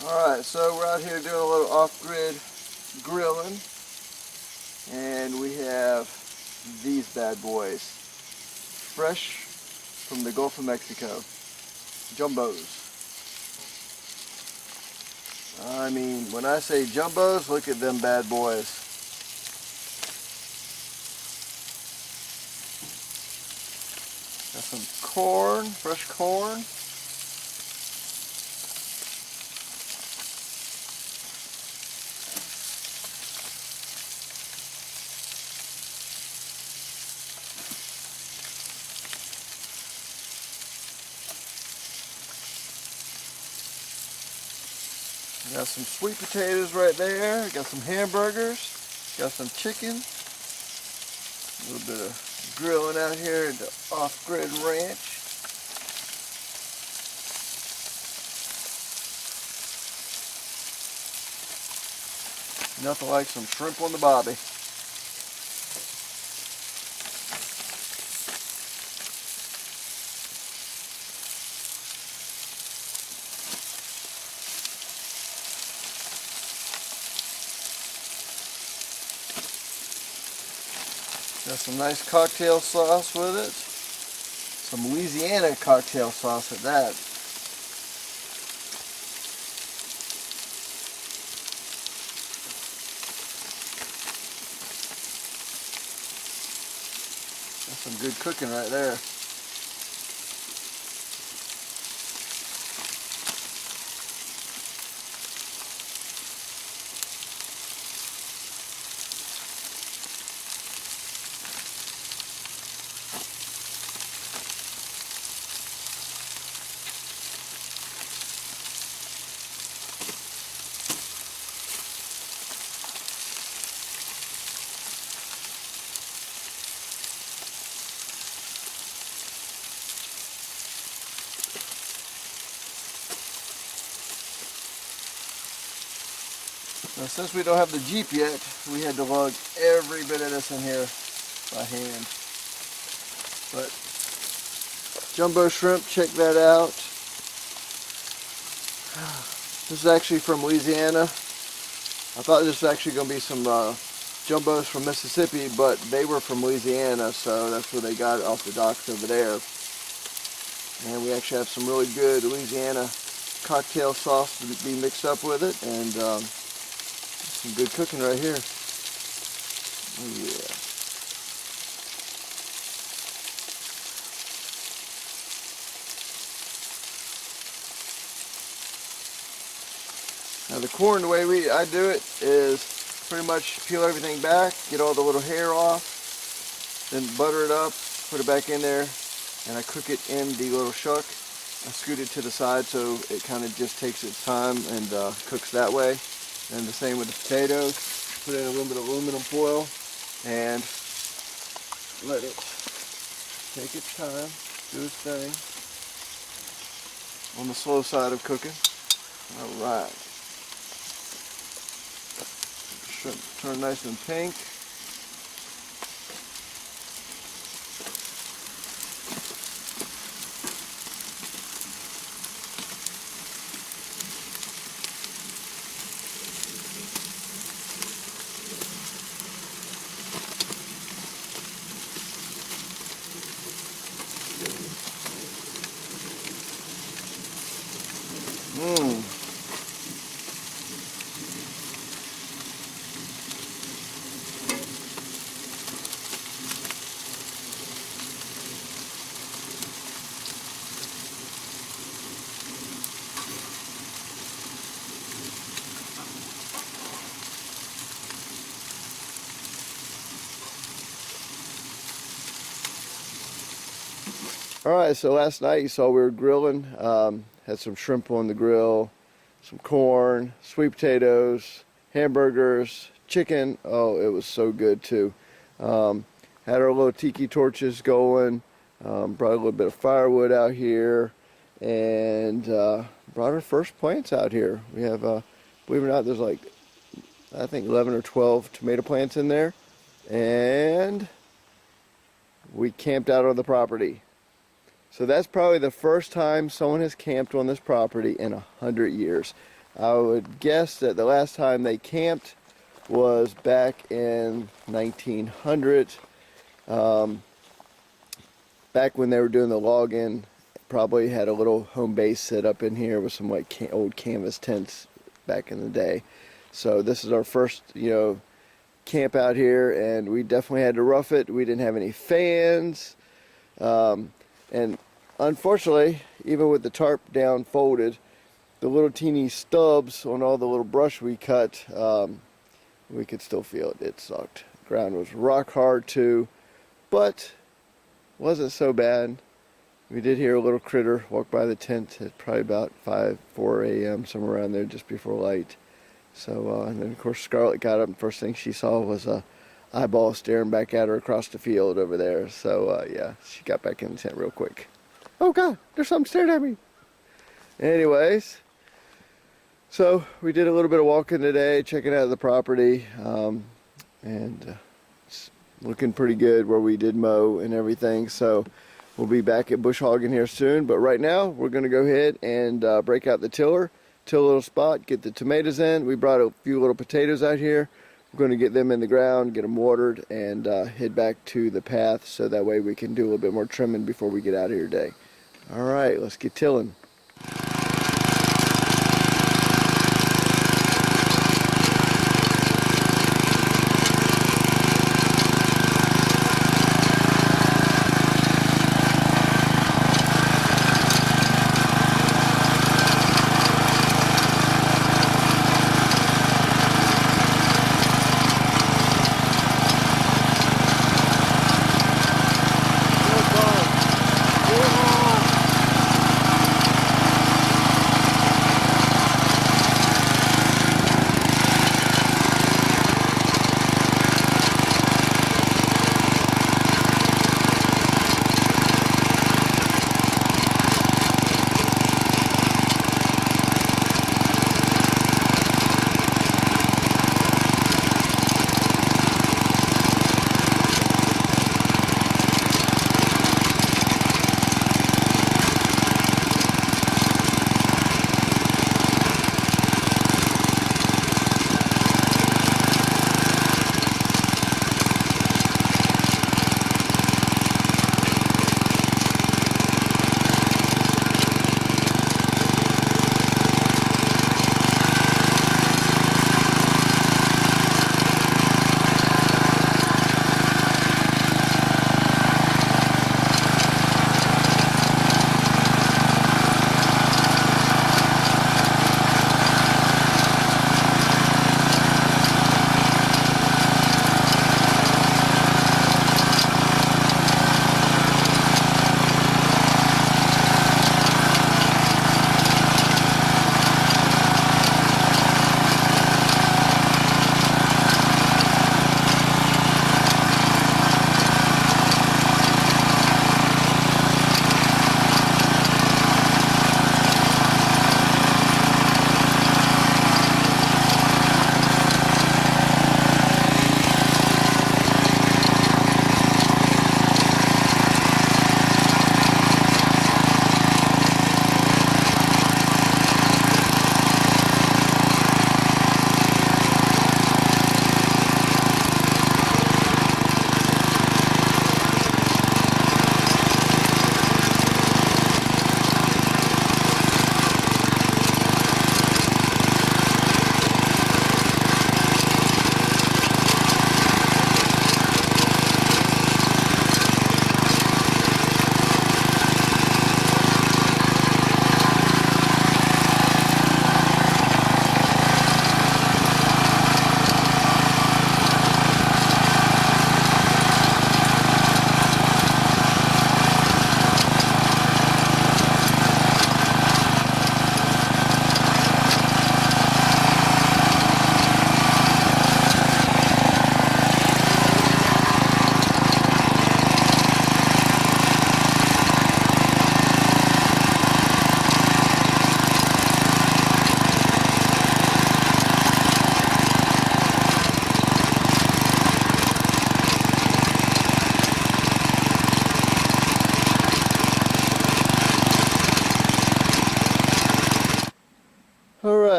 Alright, so we're out here doing a little off-grid grilling, and we have these bad boys, fresh from the Gulf of Mexico, jumbos. I mean, when I say jumbos, look at them bad boys. Got some corn, fresh corn. Got some sweet potatoes right there. Got some hamburgers. Got some chicken. A little bit of grilling out here at the Off-Grid Ranch. Nothing like some shrimp on the bobby. Got some nice cocktail sauce with it. Some Louisiana cocktail sauce at that. That's some good cooking right there. Now, since we don't have the Jeep yet, we had to lug every bit of this in here by hand. But jumbo shrimp, check that out. This is actually from Louisiana. I thought this was actually going to be some jumbos from Mississippi, but they were from Louisiana, so that's where they got it off the docks over there. And we actually have some really good Louisiana cocktail sauce to be mixed up with it, and some good cooking right here. Oh yeah. Now the corn, the way I do it is pretty much peel everything back, get all the little hair off, then butter it up, put it back in there, and I cook it in the little shuck. I scoot it to the side so it kind of just takes its time and cooks that way. And the same with the potatoes. Put in a little bit of aluminum foil and let it take its time, do its thing. On the slow side of cooking. Alright. Shrimp turn nice and pink. Alright, so last night you saw we were grilling, had some shrimp on the grill, some corn, sweet potatoes, hamburgers, chicken. Oh, it was so good too. Had our little tiki torches going, brought a little bit of firewood out here, and brought our first plants out here. We have, believe it or not, there's like, I think 11 or 12 tomato plants in there, and we camped out on the property. So that's probably the first time someone has camped on this property in 100 years. I would guess that the last time they camped was back in 1900. Back when they were doing the login, probably had a little home base set up in here with some like old canvas tents back in the day. So this is our first, camp out here, and we definitely had to rough it. We didn't have any fans, and unfortunately, even with the tarp down folded, the little teeny stubs on all the little brush we cut, we could still feel it. It sucked. Ground was rock hard too, but wasn't so bad. We did hear a little critter walk by the tent at probably about 4 a.m., somewhere around there, just before light. So, and then of course Scarlett got up, and first thing she saw was a eyeball staring back at her across the field over there. So, yeah, she got back in the tent real quick. Oh God, there's something staring at me. Anyways, so we did a little bit of walking today, checking out the property, and it's looking pretty good where we did mow and everything. So we'll be back at bush hogging here soon. But right now, we're going to go ahead and break out the tiller. Till a little spot, get the tomatoes in. We brought a few little potatoes out here. We're going to get them in the ground, get them watered, and head back to the path so that way we can do a little bit more trimming before we get out of here today. All right, let's get tilling.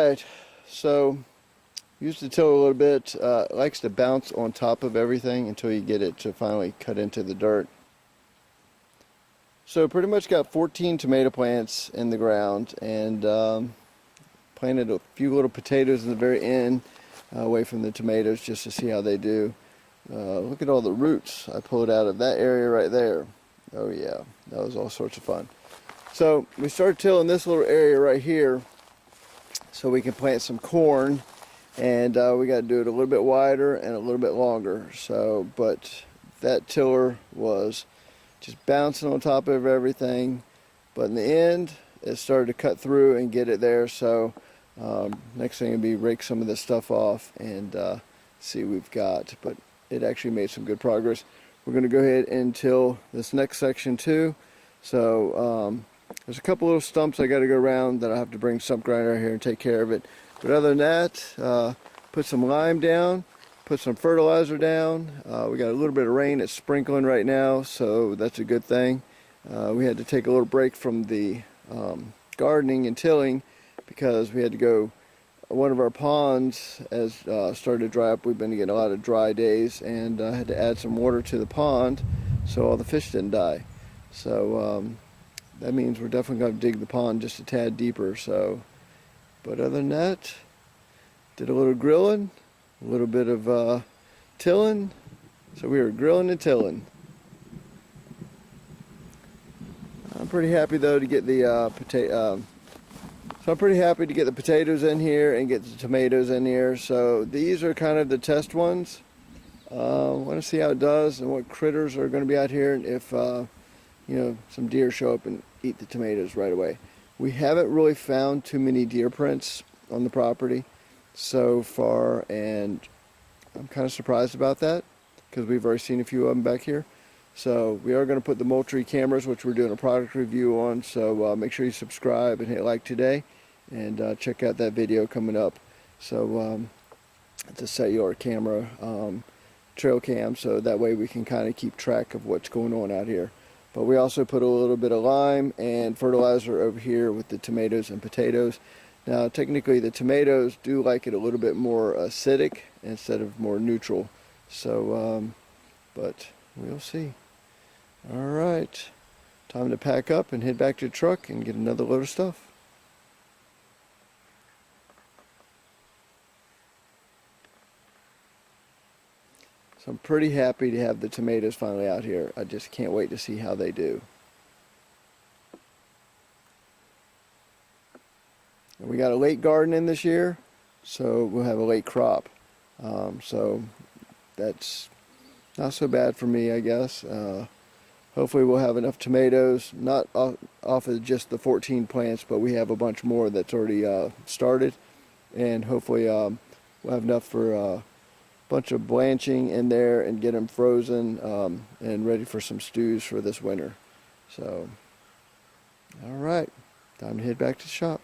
right, so use the tiller a little bit. It likes to bounce on top of everything until you get it to finally cut into the dirt. So pretty much got 14 tomato plants in the ground, and planted a few little potatoes in the very end, away from the tomatoes, just to see how they do. Look at all the roots I pulled out of that area right there. Oh yeah, that was all sorts of fun. So we started tilling this little area right here so we can plant some corn, and we got to do it a little bit wider and a little bit longer. So, but that tiller was just bouncing on top of everything, but in the end it started to cut through and get it there. So next thing will be rake some of this stuff off and see what we've got, but it actually made some good progress. We're going to go ahead and till this next section too. So there's a couple little stumps I got to go around that I have to bring stump grinder here and take care of it. But other than that, put some lime down, put some fertilizer down. We got a little bit of rain. It's sprinkling right now, so that's a good thing. We had to take a little break from the gardening and tilling because we had to go. One of our ponds has started to dry up. We've been getting a lot of dry days, and I had to add some water to the pond so all the fish didn't die. So that means we're definitely going to dig the pond just a tad deeper. So, but other than that, did a little grilling, a little bit of tilling. So we were grilling and tilling. I'm pretty happy though to get the So I'm pretty happy to get the potatoes in here and get the tomatoes in here. So these are kind of the test ones. I want to see how it does and what critters are going to be out here, and if you know, some deer show up and eat the tomatoes right away. We haven't really found too many deer prints on the property so far, and I'm kind of surprised about that because we've already seen a few of them back here. So we are going to put the Moultrie cameras, which we're doing a product review on, so make sure you subscribe and hit like today, and check out that video coming up. So it's a cellular camera, trail cam, so that way we can kind of keep track of what's going on out here. But we also put a little bit of lime and fertilizer over here with the tomatoes and potatoes. Now technically the tomatoes do like it a little bit more acidic instead of more neutral. So, but we'll see. Alright, time to pack up and head back to the truck and get another load of stuff. So I'm pretty happy to have the tomatoes finally out here. I just can't wait to see how they do. And we got a late garden in this year, so we'll have a late crop. So that's not so bad for me, I guess. Hopefully we'll have enough tomatoes, not off of just the 14 plants, but we have a bunch more that's already started. And hopefully we'll have enough for a bunch of blanching in there and get them frozen and ready for some stews for this winter. So, all right, time to head back to the shop.